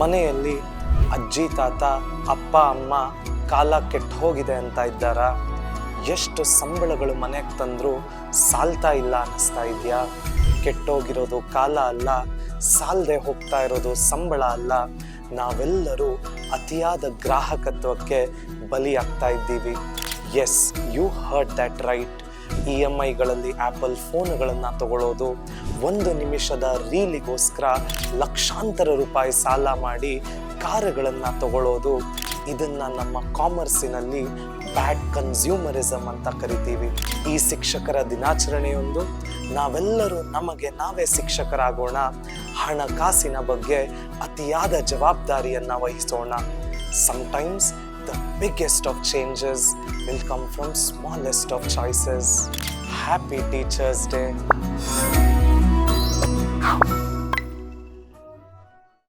ಮನೆಯಲ್ಲಿ ಅಜ್ಜಿ ತಾತ ಅಪ್ಪ ಅಮ್ಮ ಕಾಲ ಕೆಟ್ಟು ಹೋಗಿದೆ ಅಂತ ಇದ್ದಾರ? ಎಷ್ಟು ಸಂಬಳಗಳು ಮನೆಗೆ ತಂದರೂ ಸಾಲ್ತಾ ಇಲ್ಲ ಅನ್ನಿಸ್ತಾ ಇದೆಯಾ? ಕೆಟ್ಟೋಗಿರೋದು ಕಾಲ ಅಲ್ಲ, ಸಾಲದೆ ಹೋಗ್ತಾ ಇರೋದು ಸಂಬಳ ಅಲ್ಲ, ನಾವೆಲ್ಲರೂ ಅತಿಯಾದ ಗ್ರಾಹಕತ್ವಕ್ಕೆ ಬಲಿಯಾಗ್ತಾ ಇದ್ದೀವಿ. Yes, you heard that right. EMIಗಳಲ್ಲಿ ಆ್ಯಪಲ್ ಫೋನ್ಗಳನ್ನು ತಗೊಳ್ಳೋದು, 1 ನಿಮಿಷದ ರೀಲಿಗೋಸ್ಕರ ಲಕ್ಷಾಂತರ ರೂಪಾಯಿ ಸಾಲ ಮಾಡಿ ಕಾರುಗಳನ್ನು ತಗೊಳ್ಳೋದು, ಇದನ್ನು ನಮ್ಮ ಕಾಮರ್ಸಿನಲ್ಲಿ ಬ್ಯಾಡ್ ಕನ್ಸ್ಯೂಮರಿಸಮ್ ಅಂತ ಕರಿತೀವಿ. ಈ ಶಿಕ್ಷಕರ ದಿನಾಚರಣೆಯೊಂದು ನಾವೆಲ್ಲರೂ ನಮಗೆ ನಾವೇ ಶಿಕ್ಷಕರಾಗೋಣ, ಹಣಕಾಸಿನ ಬಗ್ಗೆ ಅತಿಯಾದ ಜವಾಬ್ದಾರಿಯನ್ನು ವಹಿಸೋಣ. Sometimes the biggest of changes will come from smallest of choices. Happy Teachers Day.